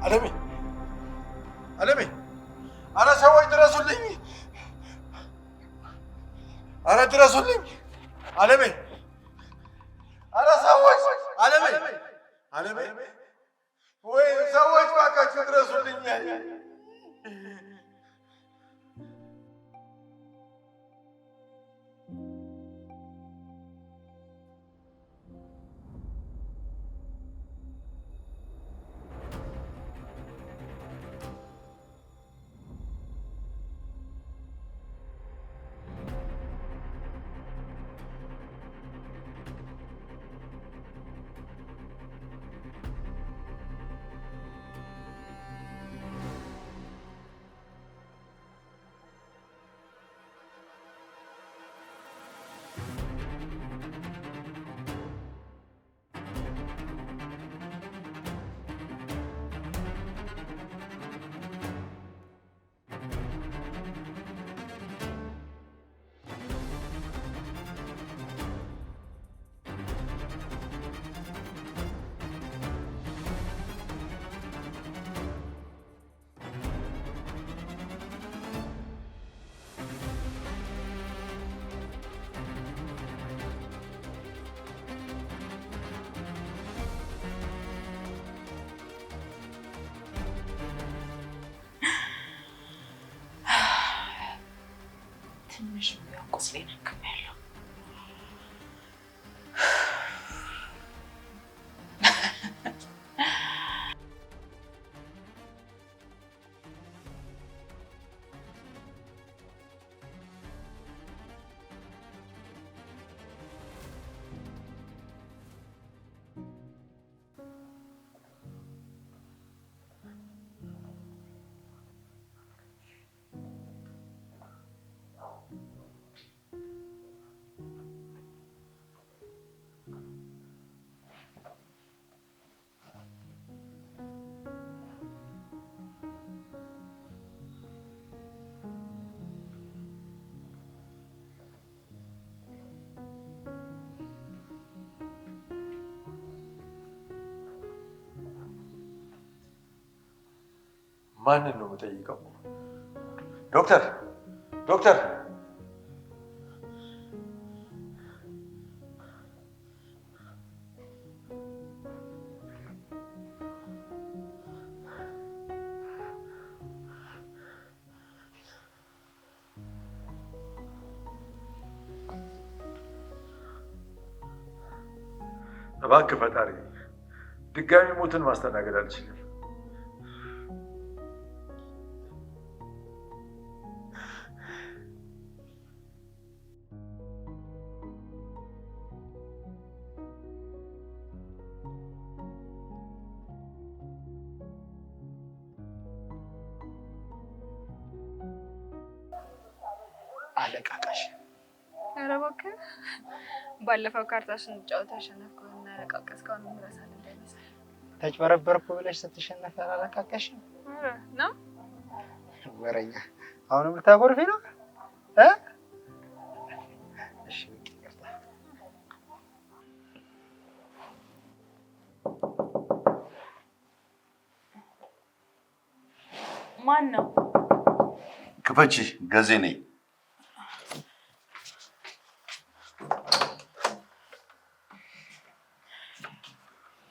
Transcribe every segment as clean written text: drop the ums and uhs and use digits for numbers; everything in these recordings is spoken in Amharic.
አለሜ አለሜ፣ አረ ሰዎች ድረሱልኝ! አረ ድረሱልኝ! አለሜ፣ አረ ሰዎች! አለሜ አለሜ፣ ወይ ሰዎች እባካችሁ ድረሱልኝ! ትንሽ ቢሆን ቁስሌን አክሜያለሁ። ማንን ነው የምጠይቀው? ዶክተር ዶክተር! እባክህ ፈጣሪ፣ ድጋሚ ሞትን ማስተናገድ አልችልም። አለቃቃሽ። ኧረ እባክህ ባለፈው ካርታ ስንጫወት ያሸነፍከውና ያለቃቀስከውን ምረሳል እንዳይመስል። ተጭበረበርኩ ብለሽ ስትሸነፍ አላለቃቀሽም? ኧረ ነው ወረኛ። አሁንም ልታጎርፊ ነው? እሺ ይቅርታ። ማን ነው? ክፈቺ፣ ገዜ ነኝ።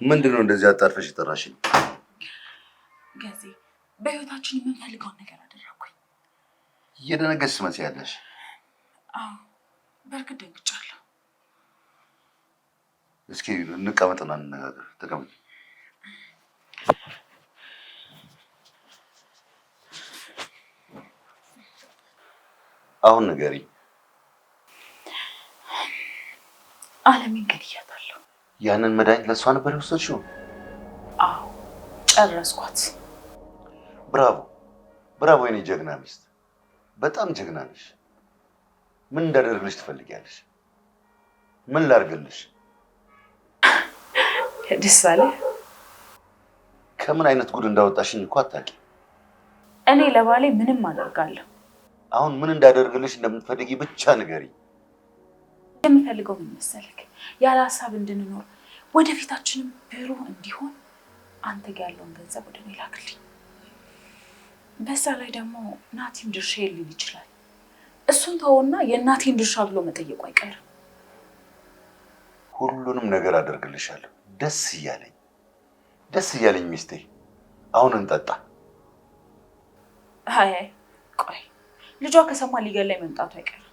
ምንድነው እንደዚህ አጣርፈሽ የጠራሽኝ? ገዜ፣ በህይወታችን የምንፈልገውን ነገር አደረኩኝ። እየደነገጥሽ ትመስያለሽ። አዎ፣ በእርግጥ ደንግጫለሁ። እስኪ እንቀመጥና እንነጋገር። ተቀመጥ። አሁን ንገሪኝ። አለሜን ገድያታለሁ። ያንን መድኃኒት ለእሷ ነበር የወሰድሽው? አዎ፣ ጨረስኳት። ብራቮ ብራቮ፣ የኔ ጀግና ሚስት፣ በጣም ጀግና ነሽ። ምን እንዳደርግልሽ ትፈልጊያለሽ? ምን ላድርግልሽ? ደስ አለ። ከምን አይነት ጉድ እንዳወጣሽኝ እኮ አታውቂም። እኔ ለባሌ ምንም አደርጋለሁ። አሁን ምን እንዳደርግልሽ እንደምትፈልጊ ብቻ ንገሪኝ። የምፈልገው ምን መሰለክ? ያለ ሀሳብ እንድንኖር ወደፊታችንም ብሩህ እንዲሆን አንተ ጋር ያለውን ገንዘብ ወደ እኔ ላክልኝ። በዛ ላይ ደግሞ ናቲም ድርሻ ሊል ይችላል። እሱን ተውና የእናቴን ድርሻ ብሎ መጠየቁ አይቀርም። ሁሉንም ነገር አደርግልሻለሁ ደስ እያለኝ ሚስቴ። አሁን እንጠጣ። አይ ቆይ ልጇ ከሰማ ሊገላኝ መምጣቱ አይቀርም።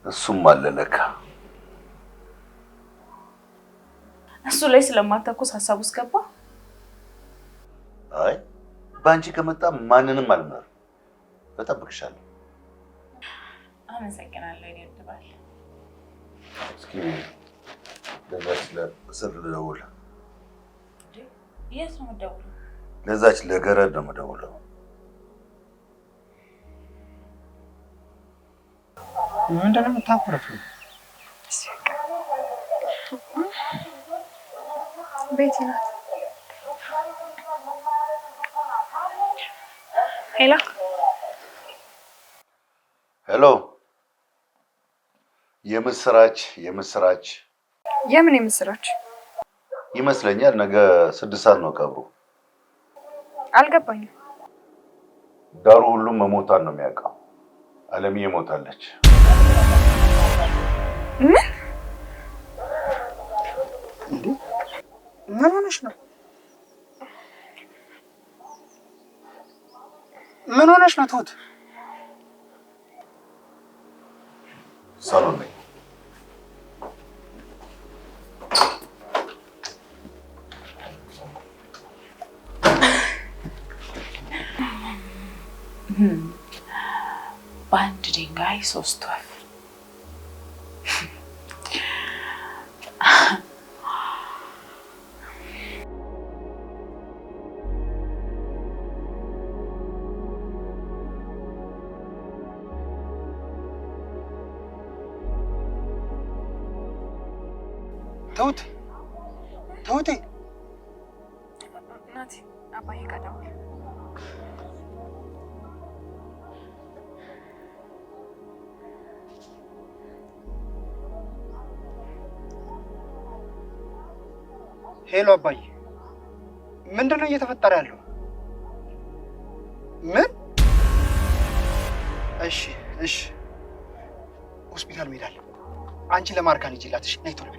እሱም አለ ለካ። እሱ ላይ ስለማተኮስ ሀሳብ ውስጥ ገባ። አይ በአንቺ ከመጣ ማንንም አልመርም። እጠብቅሻለሁ። አመሰግናለሁ። እኔ እንድባል እስኪ ለዛች ለስር ልደውል። የት ነው የምትደውለው? ለዛች ለገረድ ነው የምደውለው። ምንድን ነው የምታኮርፊው? ቤቲ ናት። ሄሎ ሄሎ። የምስራች የምን የምስራች? ይመስለኛል ነገ 6 ሰዓት ነው ቀብሩ። አልገባኝም። ዳሩ ሁሉም መሞቷን ነው የሚያውቀው። አለምዬ ሞታለች። ምን ምን ሆነሽ ነው? ምን ሆነሽ ነው ትሁት? ሳሎን ነኝ። በአንድ ድንጋይ 3 ወፍ። ትሁቴ ናቲ አባዬ ጋር ደውል። ሄሎ አባዬ፣ ምንድን ነው እየተፈጠረ ያለው? ምን? እሺ ሆስፒታል መሄድ አለብን። አንቺ ለማርካን ይችላል። እሺ ነይ ቶሎ።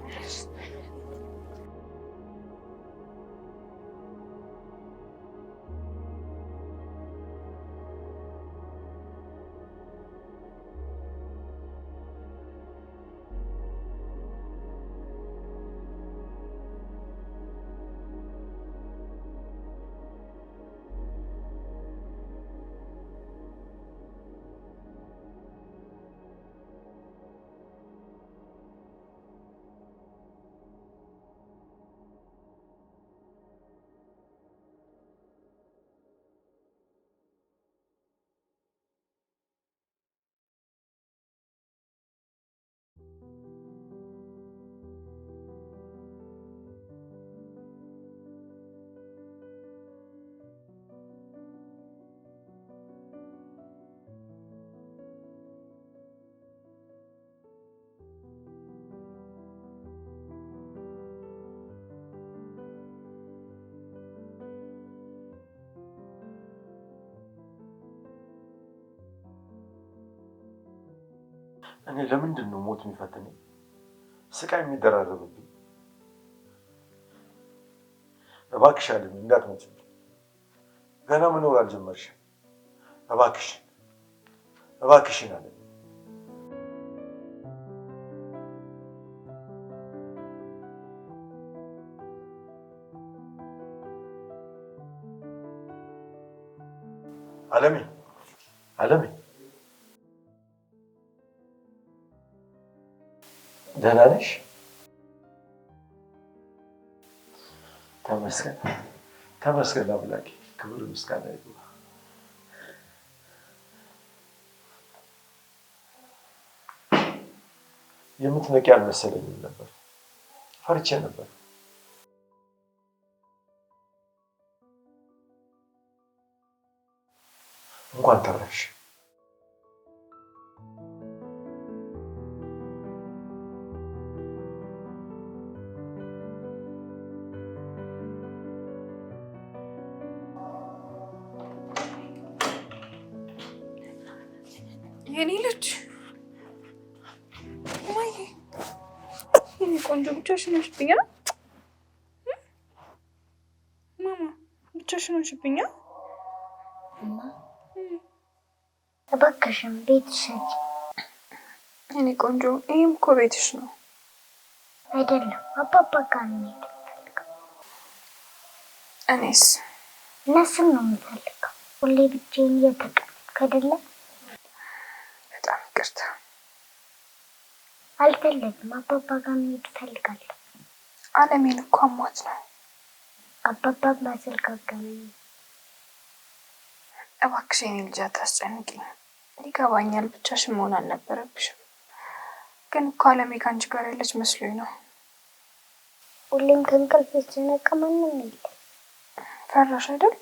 እኔ ለምንድን ነው ሞት የሚፈትነኝ? ስቃይ የሚደራረብብኝ? እባክሽ አለኝ እንዳትሞችብኝ። ገና መኖር አልጀመርሽም። እባክሽን አለኝ። አለሜ ደህና ነሽ? ተመስገን አምላኬ፣ ክብር ምስጋና ይግባ። የምትነቂ አልመሰለኝም ነበር፣ ፈርቼ ነበር። እንኳን ተረፍሽ። የኔ ልጅ ማይ የኔ ቆንጆ ብቻሽን ነሽብኛ ማማ ብቻሽን ነሽብኛ እማ እባክሽን ቤትሽ የኔ ቆንጆ ይሄም እኮ ቤትሽ ነው አይደለም አባባ ጋር ነው እኔስ እነሱን ነው የምፈልገው ሁሌ ብቻዬን እየተቀመጥኩ አይደለ በጣም ይቅርታ አልፈልግም አባባ ጋር መሄድ እፈልጋለሁ አለሜን እኮ አሟት ነው አባባ በስልክ አገናኘኝ እባክሽ የኔ ልጅ አታስጨንቂኝ ይገባኛል ብቻሽን መሆን አልነበረብሽም ግን እኮ አለሜ ከአንቺ ጋር ያለች መስሎኝ ነው ሁሌም ከእንቅልፍ ስነቃ ማንም የለም ፈራሽ አይደል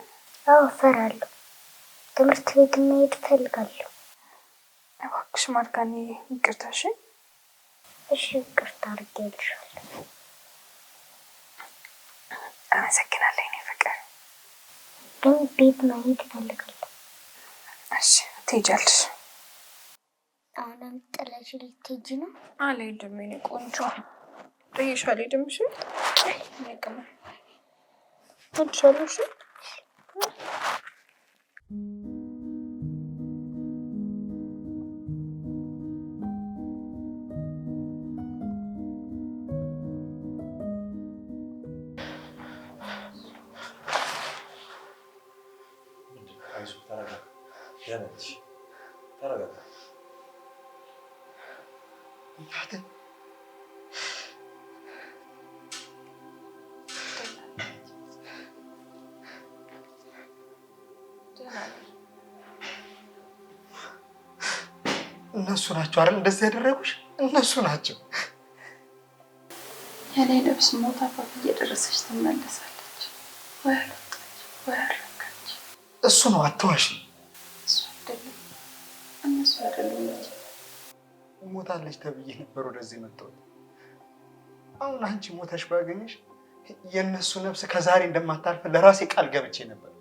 አዎ እፈራለሁ ትምህርት ቤት መሄድ እፈልጋለሁ እባክሽ ማርካኒ ይቅርታሽ እሺ ይቅርታ አድርጌልሻለሁ አመሰግናለሁ የኔ ፍቅር ግን ቤት መሄድ እፈልጋለሁ እሺ ትሄጃለሽ አሁንም ጥለሽ ልትሄጂ ነው አልሄድም የኔ ቆንጆ ጥዬሽ አልሄድም እሺ ይቀመጥ ትችላለሽ ተረጋጋ እነሱ ናቸው አይደል እንደዚህ ያደረጉሽ? እነሱ ናቸው። የኔ ነፍስ ሞት አፋፍ እየደረሰች ትመለሳለች። ወይ አልወጣች ወይ አልረካች። እሱ ነው አትዋሽ። እሱ አይደለም እነሱ አይደሉም እንጂ ሞታለች ተብዬ ነበር ወደዚህ መጣሁ። አሁን አንቺ ሞተሽ ባገኝሽ የእነሱ ነፍስ ከዛሬ እንደማታልፍ ለራሴ ቃል ገብቼ ነበር።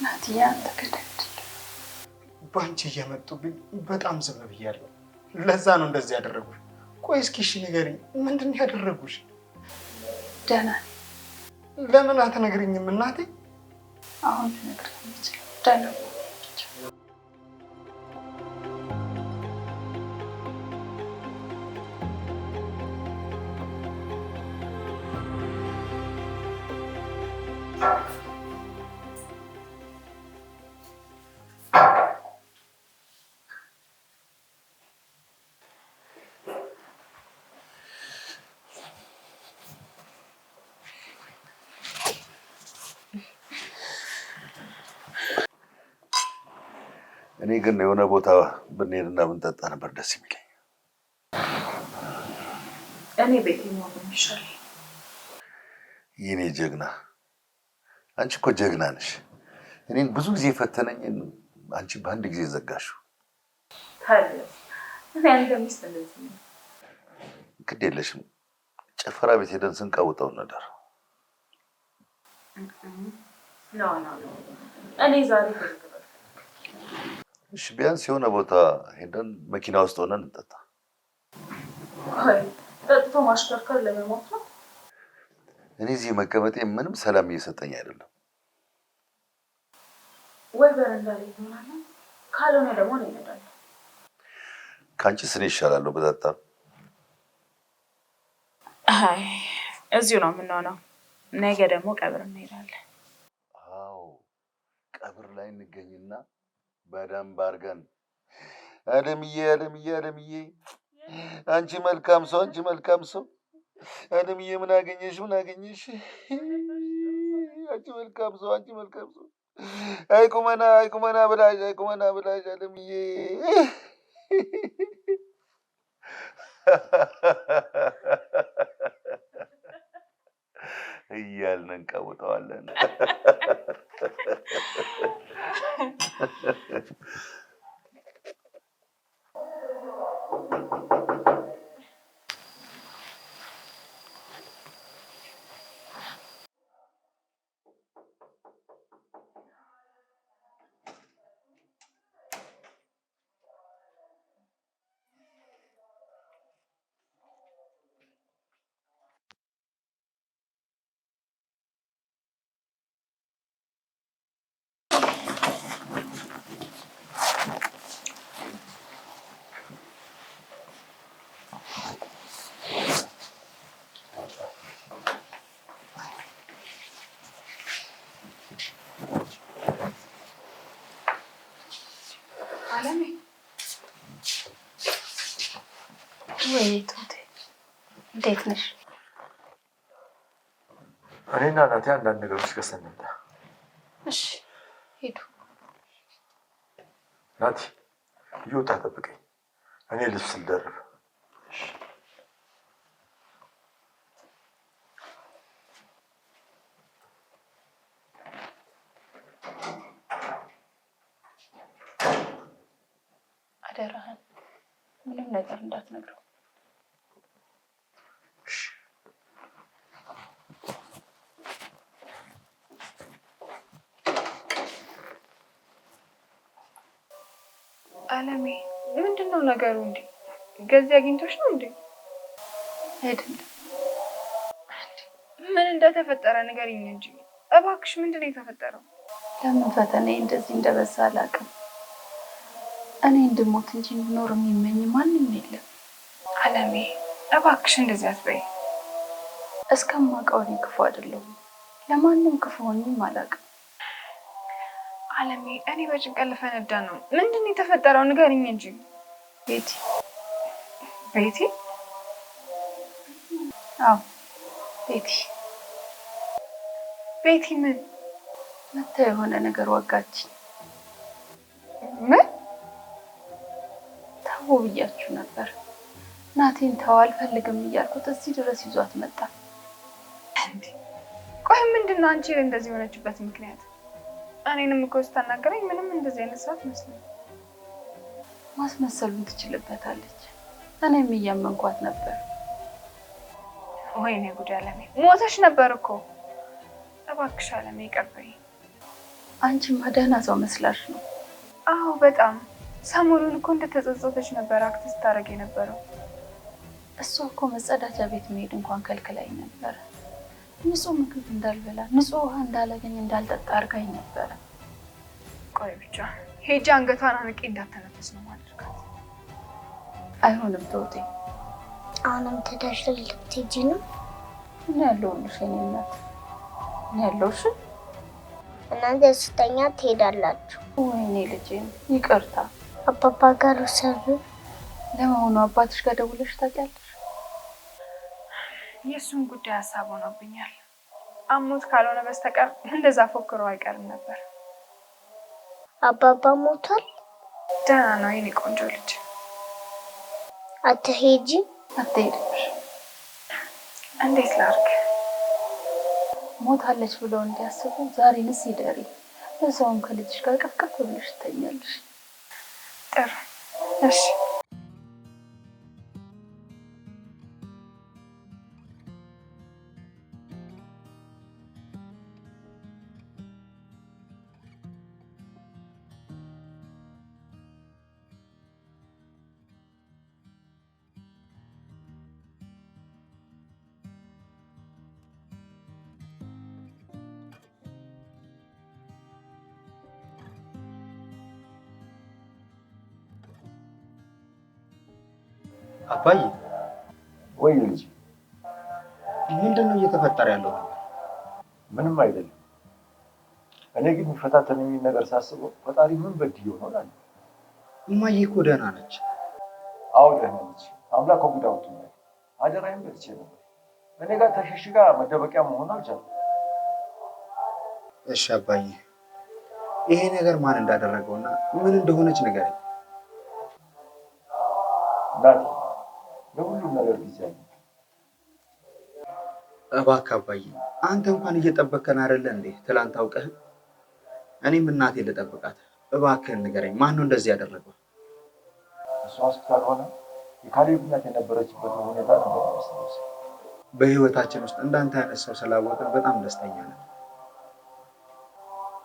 ናትዬ አንተ ገዳይ ባንቺ እየመጡብኝ በጣም ዝም ብያለሁ። ለዛ ነው እንደዚህ ያደረጉሽ። ቆይ እስኪ እሺ ንገሪኝ፣ ምንድን ነው ያደረጉሽ? ደህና ነኝ። ለምን አትነግሪኝም እናቴ? አሁን ልነግርህ የምችለው ደህና ነኝ ብቻ። እኔ ግን የሆነ ቦታ ብንሄድና ብንጠጣ ነበር ደስ የሚለኝ። እኔ ቤት ነው የሚሻለው። የኔ ጀግና፣ አንቺ እኮ ጀግና ነሽ። እኔን ብዙ ጊዜ ፈተነኝ፣ አንቺ በአንድ ጊዜ ዘጋሽው። ታዲያ እኔ አንተ ሚስት እንደዚህ ነው። ግድ የለሽም፣ ጭፈራ ቤት ሄደን ስንቃውጠው ነበር። ኖ እኔ ዛሬ እሺ ቢያንስ የሆነ ቦታ ሄደን መኪና ውስጥ ሆነን እንጠጣ። አይ ጠጥቶ ማሽከርከር ለመሞት ነው። እኔ እዚህ መቀመጤ ምንም ሰላም እየሰጠኝ አይደለም። ወይ በረንዳ ላይ ይሆናል፣ ካልሆነ ደግሞ ነው ይነዳል። ካንቺ ስኔ ይሻላለሁ በጠጣ። አይ እዚሁ ነው የምንሆነው። ነገ ደግሞ ቀብር እንሄዳለን። አዎ ቀብር ላይ እንገኝና በደንብ አድርገን አለምዬ አንቺ መልካም ሰው አለምዬ ምን አገኘሽ አንቺ መልካም ሰው አይቁመና ብላሽ አለምዬ እያልን እንቀውጠዋለን። ወይ ትሁቴ እንዴት ነሽ? እኔና ናቲ አንዳንድ ነገሮች ገዝተን እንምጣ። እሺ ሂዱ። ናቲ እየወጣ ጠብቀኝ፣ እኔ ልብስ ልደርብ። አደራህን ምንም ነገር እንዳትነግረው። አለሜ ምንድን ነው ነገሩ? እንዴ ገዚ አግኝቶሽ ነው እንዴ? አይደለም። ምን እንደተፈጠረ ንገሪኝ እንጂ እባክሽ። ምንድን ነው የተፈጠረው? ለምን ፈተናዬ እንደዚህ እንደበዛ አላውቅም። እኔ እንድሞት እንጂ እንድኖር የሚመኝ ማንም የለም። አለሜ እባክሽ እንደዚህ አትበይ። እስከማውቀው እኔ ክፉ አይደለሁም። ለማንም ክፉ ሆኜም አላውቅም። አለሜ እኔ በጭንቀት ልፈነዳ ነው። ምንድን ነው የተፈጠረው? ንገሪኝ እንጂ። ቤቲ ቤቲ? አዎ ቤቲ። ቤቲ ምን መታ የሆነ ነገር ወጋችኝ። ምን? ተው ብያችሁ ነበር። ናቴን ተው አልፈልግም እያልኩት እዚህ ድረስ ይዟት መጣ። እንዴ ቆይ ምንድን ነው አንቺ እንደዚህ የሆነችበት ምክንያት? እኔንም እኮ ስታናገረኝ ምንም እንደዚህ አይነት ሰዓት መስሎኝ። ማስመሰሉን ትችልበታለች። እኔም እያመንኳት ነበር። ወይኔ ጉድ አለሜ፣ ሞተሽ ነበር እኮ። እባክሽ አለሜ ይቅር በይኝ። አንቺማ ደህና ሰው መስላሽ ነው። አዎ በጣም። ሰሞኑን እኮ እንደተጸጸተች ነበር አክት ስታደርግ የነበረው። እሷ እኮ መጸዳጃ ቤት መሄድ እንኳን ከልክላኝ ነበር። ንጹህ ምግብ እንዳልበላ፣ ንጹህ ውሃ እንዳላገኝ፣ እንዳልጠጣ አድርጋኝ ነበረ። ቆይ ብቻ ሄጄ አንገቷን አንቄ እንዳትተነፍስ ነው ማድረጋት። አይሆንም ትሁቴ። አሁንም ትዳሽ ልትሄጂ ነው? እኔ ያለሁልሽ የኔ እናት፣ እኔ ያለሁሽ። እናንተ ስተኛ ትሄዳላችሁ። ወይኔ ልጄ ይቅርታ። አባባ ጋር ወሰዱ። ለመሆኑ አባትሽ ጋር ደውለሽ ታውቂያለሽ? የእሱን ጉዳይ ሀሳብ ሆኖብኛል። አሞት ካልሆነ በስተቀር እንደዛ ፎክሮ አይቀርም ነበር። አባባ ሞቷል? ደህና ነው የኔ ቆንጆ ልጅ። አትሄጂ? አትሄድብሽ። እንዴት ላድርግ? ሞታለች ብለው እንዲያስቡ ዛሬንስ ይደሪ። በዛውም ከልጅሽ ጋር ቀፍቀፍ ብለሽ ትተኛለሽ። ጥሩ እሺ። አባዬ ወይ ልጅ ምንድን ነው እየተፈጠረ ያለው? ምንም አይደለም። እኔ ግን የሚፈታተነኝ ነገር ሳስበው ፈጣሪ ምን በድዬው ነው እላለሁ። እማዬ እኮ ደህና ነች። አዎ ደህና ነች። አምላክ ከጉድ አውጥቶኛል። አደራዬን በልቼ ነበር። እኔ ጋር ተሸሽጋ መደበቂያ መሆን አልቻልኩም። እሺ አባዬ፣ ይሄ ነገር ማን እንዳደረገውና ምን እንደሆነች ንገረኝ። ናቲ፣ ለሁሉም ነገር ጊዜ አለ። እባክህ አባዬ፣ አንተ እንኳን እየጠበከን አይደለ እንዴ? ትላንት አውቀህ እኔም እናቴ ልጠብቃት። እባክህን ንገረኝ፣ ማን ነው እንደዚህ ያደረገው? እሷ ሆስፒታል ሆነ የካሌብ እናት የነበረችበት ሁኔታ ነበር መስሎኝ። በህይወታችን ውስጥ እንዳንተ አይነት ሰው ስላወቅን በጣም ደስተኛ ነን።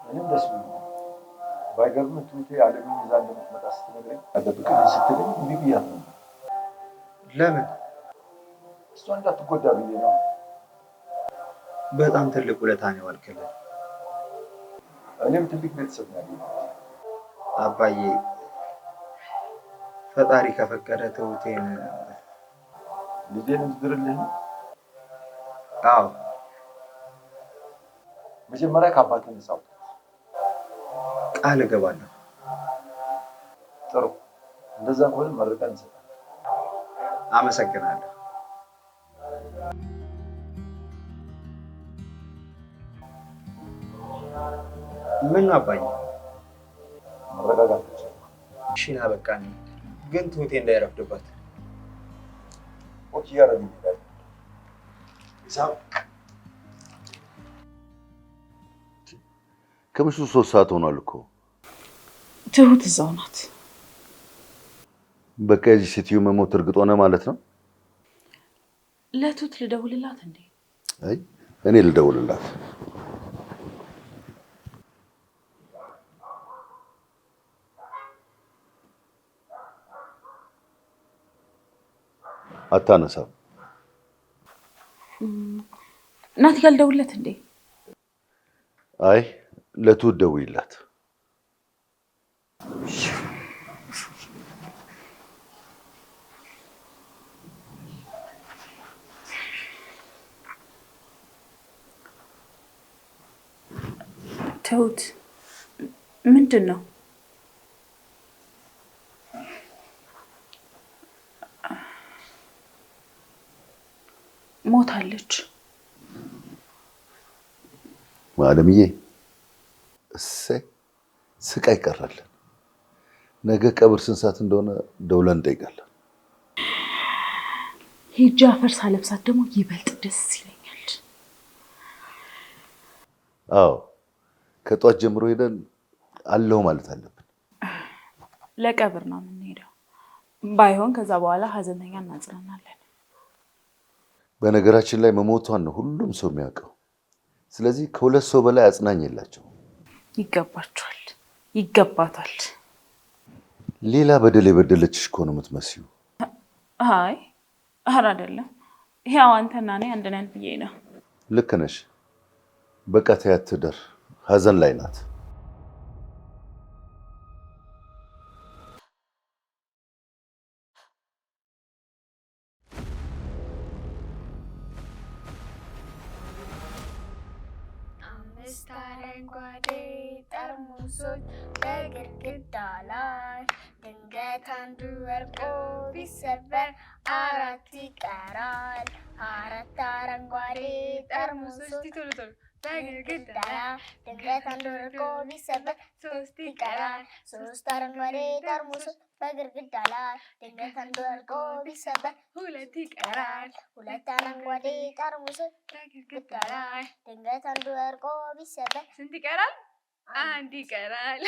እኔም ደስ ብሎኛል። ባይገርምህ ትሁቴ አለምን ይዛ እንደምትመጣ ስትነግረኝ አደብቅኝ ስትለኝ እምቢ ብያት ነበር። ለምን? እሷ እንዳትጎዳ ብዬ ነው። በጣም ትልቅ ውለታ ነው የዋልክልን። እኔም ትልቅ ቤተሰብ ነው ያለኝ። አባዬ፣ ፈጣሪ ከፈቀደ ትሁቴን ልጄን እንድድርልኝ። አዎ፣ መጀመሪያ ከአባቴ ነፃ አውጣ። ቃል እገባለሁ። ጥሩ፣ እንደዛ ከሆነ መርቀን እንሰጣለን። አመሰግናለሁ። ምን አባዬ? መረጋጋት እሺ ና በቃ ግን ትሁቴ እንዳይረፍድባት። ወጥ እያደረግን ይላል ሂሳብ ከምሽቱ 3 ሰዓት ሆኗል እኮ። ትሁት እዛው ናት። በቃ የዚህ ሴትዮ መሞት እርግጥ ሆነ ማለት ነው? ለትሁት ልደውልላት እንዴ? አይ እኔ ልደውልላት። አታነሳም። ናቲ ጋር ልደውልለት እንዴ? አይ ለትሁት ደውይላት። ትሁት ምንድን ነው? ሞታለች። አለምዬ እሰይ ስቃይ ቀረልን። ነገ ቀብር ስንት ሰዓት እንደሆነ ደውለን እንጠይቃለን። ሂጂ አፈር ሳለብሳት ደግሞ ይበልጥ ደስ ይለኛል። አዎ ከጧት ጀምሮ ሄደን አለው ማለት አለብን። ለቀብር ነው የምንሄደው። ባይሆን ከዛ በኋላ ሀዘንተኛ እናጽናናለን። በነገራችን ላይ መሞቷን ነው ሁሉም ሰው የሚያውቀው። ስለዚህ ከ2 ሰው በላይ አጽናኝ የላቸው። ይገባቸዋል፣ ይገባታል። ሌላ በደል የበደለችሽ እኮ ነው የምትመስዩ። አይ ኧረ አይደለም። ያው አንተና እኔ አንድ ነን ብዬ ነው። ልክ ነሽ። በቃ ተያት ትደር፣ ሀዘን ላይ ናት። አረንጓዴ ጠርሙሶች በግድግዳ ላይ ድንገት አንዱ ወድቆ ቢሰበር 4 ይቀራል። 4 አረንጓዴ ጠርሙሶች በግድግዳ ላይ ድንገት አንዱ ወድቆ ቢሰበር 3 ይቀራል። 3 አረንጓዴ ጠርሙሶች በግድግዳ ላይ ድንገት አንዱ ወድቆ ቢሰበር 2 ይቀራል። 2 አረንጓዴ ጠርሙሶች በግድግዳ ላይ ድንገት አንዱ ወድቆ ቢሰበር ስንት ይቀራል? 1 ይቀራል።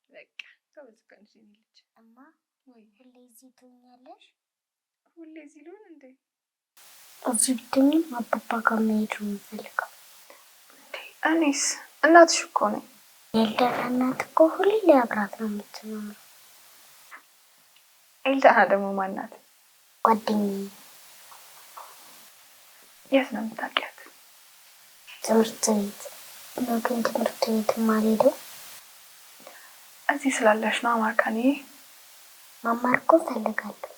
በቃ ጎበዝ እኮ ነሽ የኔ ልጅ። እማ ወይ ሁሌ እዚህ ትሆኛለሽ? ሁሌ እዚህ ልሆን እንዴ? እዚህ ብትሆኝም አባባ ጋር መሄድ ነው የምፈልገው። እኔስ እናትሽ እኮ ነኝ። የኤልዳና እናት እኮ ሁሌ አብራት ነው የምትኖረው። ኤልዳና ደግሞ ማን ናት? ጓደኛዬ። የት ነው የምታውቂያት? ትምህርት ቤት ነው። ግን ትምህርት ቤት የማልሄደው እዚህ ስላለሽ ነው አማርካኔ። መማር እኮ እፈልጋለሁ።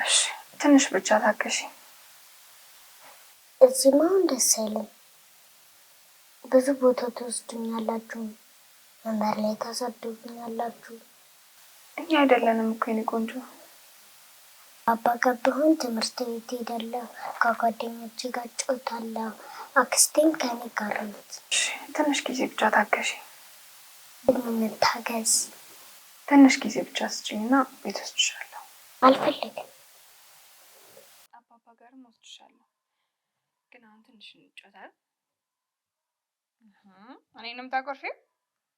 እሺ ትንሽ ብቻ ታገሺ። እዚህ ማን ደስ አይልም። ብዙ ቦታ ትወስዱኛላችሁ፣ መንበር ላይ ታሳድጉኛላችሁ። እኛ አይደለንም እኮ የኔ ቆንጆ። አባ ጋር ብሆን ትምህርት ቤት ሄዳለሁ፣ ከጓደኞቼ ጋር እጫወታለሁ። አክስቴም ከኔ ጋር ናት። ትንሽ ጊዜ ብቻ ታገሺ። መታገዝ ትንሽ ጊዜ ብቻ ስጭኝና ቤት ወስድሻለሁ። አልፈልግም። አባባ ጋርም ወስድሻለሁ፣ ግን አሁን ትንሽ እንጫወታለን። እኔንም ታቆርፊው?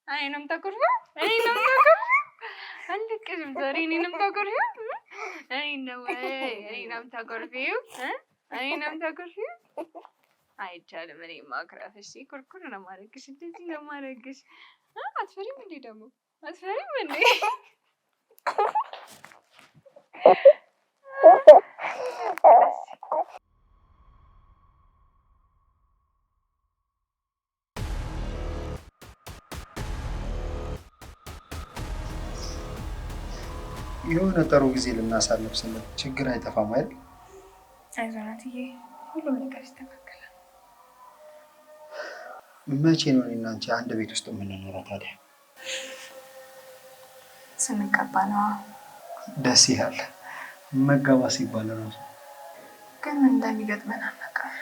እኔንም ታቆርፊው? እኔንም ታቆርፊው? አንድቅም ዛሬ እኔንም ታቆርፊው? እኔንም ታቆርፊው? እኔንም ታቆርፊው? አይቻልም። እኔ ማክራት እሺ፣ ኩርኩር ነው ማረግሽ፣ እንደዚህ ነው ማረግሽ። አትፈሪም እንዴ? ደግሞ አትፈሪም እንዴ? የሆነ ጥሩ ጊዜ ልናሳልፍ ስለ ችግር አይጠፋም አይደል? አይዞህ ናትዬ፣ ሁሉም ነገር ይስተካከላል። መቼ ነው እኔና አንቺ አንድ ቤት ውስጥ የምንኖረው ታዲያ? ስንቀባ ነው። ደስ ይላል። መጋባት ሲባል ራሱ ግን ምን እንደሚገጥመን አናውቅም።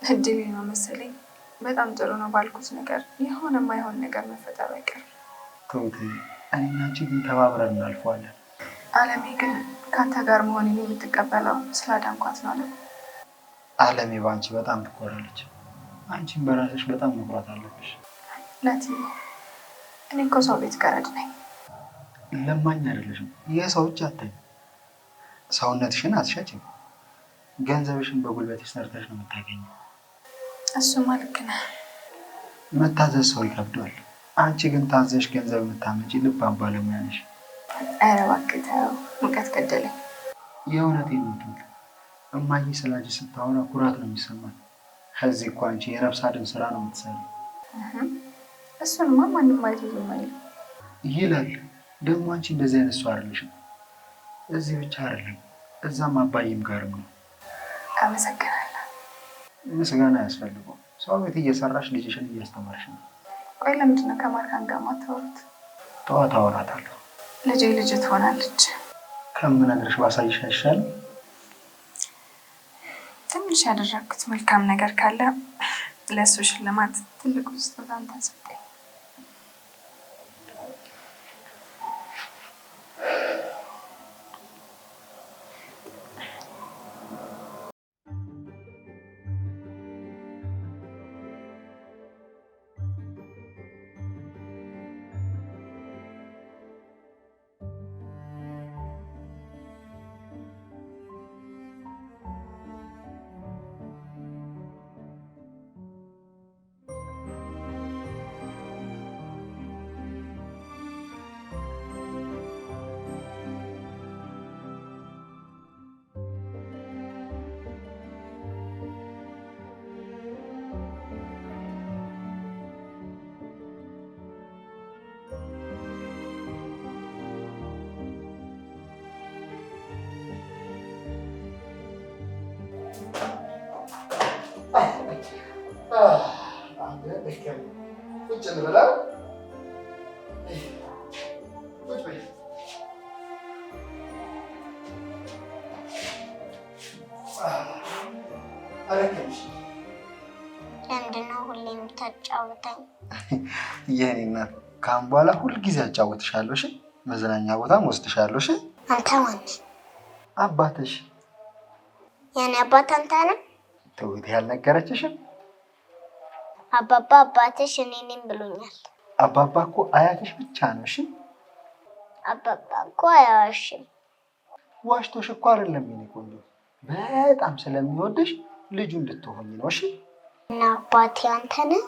እድሌ ነው መሰለኝ። በጣም ጥሩ ነው ባልኩት ነገር የሆነ የማይሆን ነገር መፈጠሩ አይቀርም። ተውት፣ እኔና አንቺ ግን ተባብረን እናልፈዋለን። አለሜ ግን ከአንተ ጋር መሆኔን የምትቀበለው ስላዳንኳት ነው አለ። አለሜ በአንቺ በጣም ትኮራለች። አንቺን በራስሽ በጣም መኩራት አለብሽ። ናቲ፣ እኔ እኮ ሰው ቤት ገረድ ነኝ። ለማኝ አይደለሽም። የሰው እጅ አታይም። ሰውነትሽን አትሸጭም። ገንዘብሽን በጉልበትሽ ሰርተሽ ነው የምታገኘው። እሱማ ልክ ነህ። መታዘዝ ሰው ይከብደዋል። አንቺ ግን ታዘሽ ገንዘብ የምታመጪ ልባም ባለሙያ ነሽ። ኧረ እባክህ ተው፣ ሙቀት ገደለኝ። የእውነቴን ነው። እማዬ ስለ አንቺ ስታወራ ኩራት ነው የሚሰማት። ከዚህ እኮ አንቺ የነፍስ አድን ስራ ነው የምትሰሪው። እሱንማ ማንም አይቶ ዝም አይልም ይላል። ደግሞ አንቺ እንደዚህ አይነት ሰው አይደለሽም። እዚህ ብቻ አይደለም እዛም አባዬም ጋርም ነው። አመሰግናለሁ። ምስጋና ያስፈልገው። ሰው ቤት እየሰራሽ ልጅሽን እያስተማርሽ ነው። ቆይ ለምንድን ነው ከማርካን ጋር የማታወሩት? ጠዋት አወራታለሁ። ልጄ ልጅ ትሆናለች። ከምነግርሽ ባሳይሽ አይሻልም? ትንሽ ያደረግኩት መልካም ነገር ካለ ለእሱ ሽልማት ትልቁ ስጦታን ተሰጠኝ። ቁጭ እንበላ። ቁጭ በይ። ለምንድን ነው ሁሌ የምታጫውተኝ? የኔ እናት ከአሁን በኋላ ሁልጊዜ አጫውትሻለሁ። እሺ? መዝናኛ ቦታም ወስድሻለሁ። እሺ? አንተ ማን? አባትሽ። የኔ አባት አንተ ነህ? ትሁት ያልነገረችሽም? አባባ አባትሽ እኔ ነኝ ብሎኛል። አባባ እኮ አያትሽ ብቻ ነው። እሺ? አባባ እኮ አያዋሽም። ዋሽቶሽ እኮ አይደለም የኔ ቆንጆ፣ በጣም ስለሚወድሽ ልጁ እንድትሆኝ ነው። እሺ? እና አባቴ አንተ ነህ?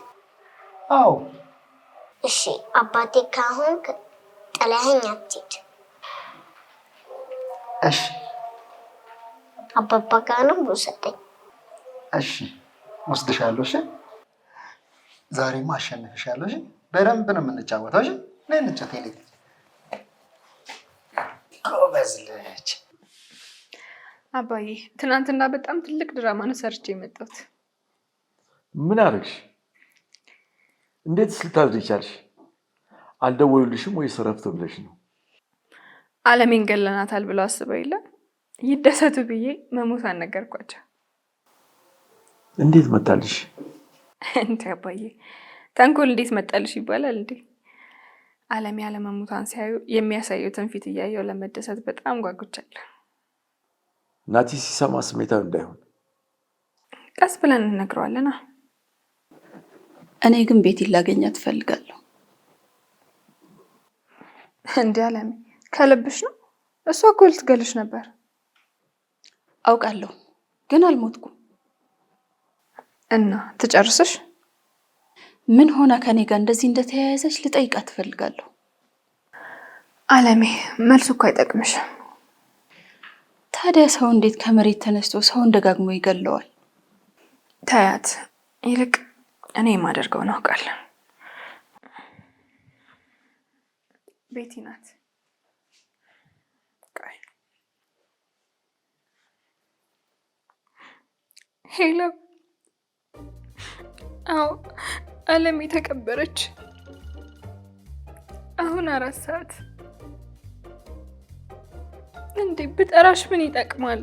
አዎ። እሺ አባቴ ካሁን ጥለኸኝ አትሂድ። እሺ። አባባ ጋር ነው ውሰደኝ። እሺ ወስድሻለሁ። እሺ? ዛሬማ አሸንፍሻለሁ። እሺ? በደንብ ነው የምንጫወተው። እሺ? ነይ እንጫወት። ጎበዝ ልጅ። አባዬ ትናንትና በጣም ትልቅ ድራማ ነው ሰርቼ የመጣሁት። ምን አደረግሽ? እንዴት ልታብድ ቻልሽ? አልደወሉልሽም ወይስ እረፍት ብለሽ ነው? አለሜን ገለናታል ብለው አስበው የለ ይደሰቱ ብዬ መሞቷን ነገርኳቸው። እንዴት መጣልሽ? እንዴ አባዬ ተንኮል እንዴት መጣልሽ ይባላል እንዴ? አለሜ ያለመሞቷን ሲያዩ የሚያሳዩትን ፊት እያየው ለመደሰት በጣም ጓጉቻለሁ። ናቲ ሲሰማ ስሜታዊ እንዳይሆን ቀስ ብለን እንነግረዋለና። እኔ ግን ቤት ላገኛት እፈልጋለሁ። እንዴ አለሜ ከልብሽ ነው? እሷ እኮ ልትገልሽ ነበር። አውቃለሁ ግን አልሞትኩም። እና ትጨርስሽ? ምን ሆና ከኔ ጋር እንደዚህ እንደተያያዘች ልጠይቃት እፈልጋለሁ። አለሜ መልሱ እኮ አይጠቅምሽም። ታዲያ ሰው እንዴት ከመሬት ተነስቶ ሰውን ደጋግሞ ይገለዋል? ታያት። ይልቅ እኔ የማደርገውን አውቃለሁ። ቤቲ ናት። ሄሎ። አዎ አለሜ ተቀበረች። አሁን 4 ሰዓት። እንዴ ብጠራሽ ምን ይጠቅማል?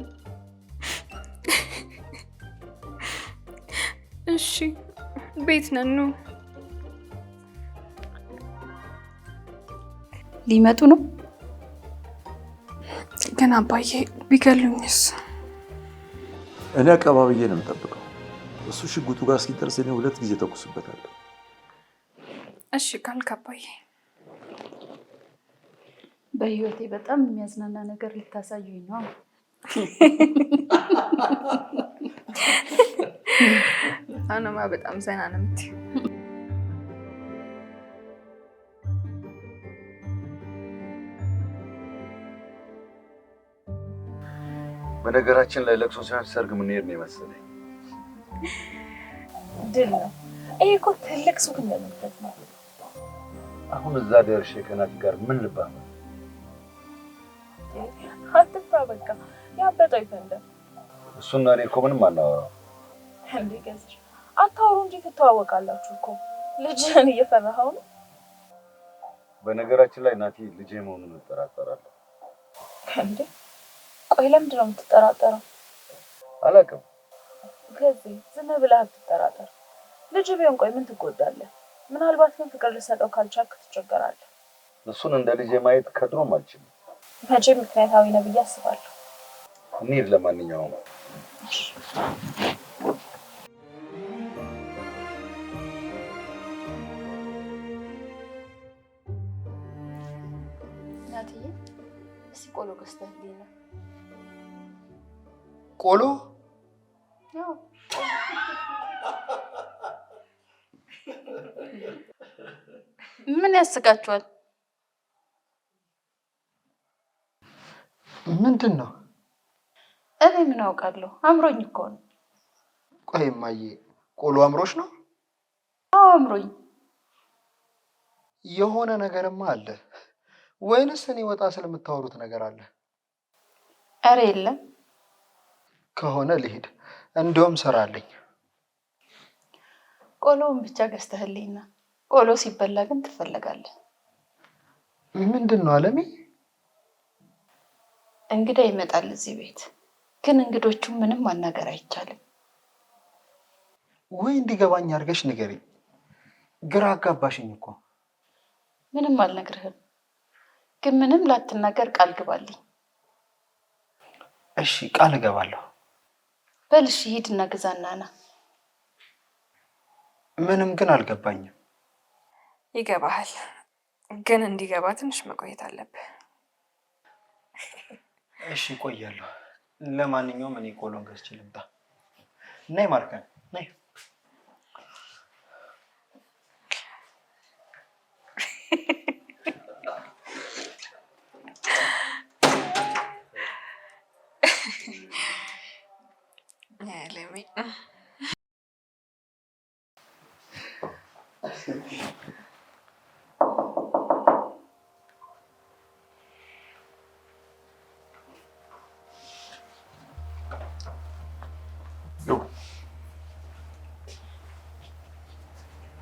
እሺ ቤት ነን ነው። ሊመጡ ነው ግን አባዬ ቢገሉኝስ? እኔ አቀባብዬ ነው የምጠብቀው። እሱ ሽጉጡ ጋር እስኪደርስ እኔ 2 ጊዜ ተኩስበታለሁ። እሺ ካልክ አባዬ። በህይወቴ በጣም የሚያዝናና ነገር ልታሳዩኝ ነው። አነማ በጣም ዘና ነው የምትይው። በነገራችን ላይ ለቅሶ ሳይሆን ሰርግ የምንሄድ ነው የመሰለኝ። ድል ነው ይሄ እኮ ትልቅ ሱቅ እንደምትበት ነው። አሁን እዛ ደርሼ ከናቲ ጋር ምን ልባል? አትፍራ፣ በቃ ያበጠው ይፈንዳ። እሱና እኔ እኮ ምንም አናወራው። እንዴ ገዝሽ አታወሩ እንጂ ትተዋወቃላችሁ እኮ። ልጅህን እየፈራኸው ነው? በነገራችን ላይ ናቲ ልጄ መሆኑን እጠራጠራለሁ። እንዴ ቆይ ለምንድን ነው የምትጠራጠረው? አላውቅም። ከዚህ ዝም ብለህ አትጠራጠር። ልጅ ቢሆን ቆይ ምን ትጎዳለህ? ምናልባት ግን ፍቅር ልሰጠው ካልቻልክ ትቸገራለህ። እሱን እንደ ልጄ ማየት ከድሮም አልችልም። መቼም ምክንያታዊ ነው ብዬ አስባለሁ። እንሂድ ለማንኛውም። ናትዬ እስኪ ቆሎ ገዝተህልኝ ነው። ቆሎ? ያው ምን ያስቃችኋል? ምንድን ነው? እኔ ምን አውቃለሁ? አምሮኝ እኮ ነው። ቆይ እማዬ ቆሎ አምሮሽ ነው? አዎ አምሮኝ። የሆነ ነገርማ አለ ወይንስ እኔ ወጣ ስለምታወሩት ነገር አለ? ኧረ የለም። ከሆነ ልሂድ፣ እንደውም ስራ አለኝ። ቆሎውን ብቻ ገዝተህልኝና ቆሎ ሲበላ ግን ትፈለጋለህ። ምንድን ነው አለሜ? እንግዳ ይመጣል እዚህ ቤት፣ ግን እንግዶቹን ምንም ማናገር አይቻልም። ወይ እንዲገባኝ አድርገሽ ንገሪኝ። ግራ አጋባሽኝ እኮ። ምንም አልነግርህም፣ ግን ምንም ላትናገር ቃል ግባልኝ። እሺ ቃል እገባለሁ። በል እሺ ሂድና ግዛና ና። ምንም ግን አልገባኝም። ይገባሃል፣ ግን እንዲገባ ትንሽ መቆየት አለብህ። እሺ ቆያለሁ። ለማንኛውም እኔ ቆሎን ገዝቼ ልምጣ። ነይ ማርከን ነይ።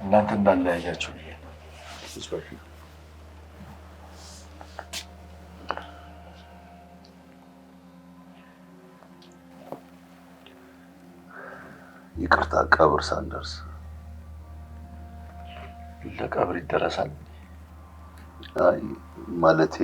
እናንተ እንዳለያያችሁ ብዬ ይቅርታ፣ ቀብር ሳንደርስ። ለቀብር ይደረሳል? አይ ማለቴ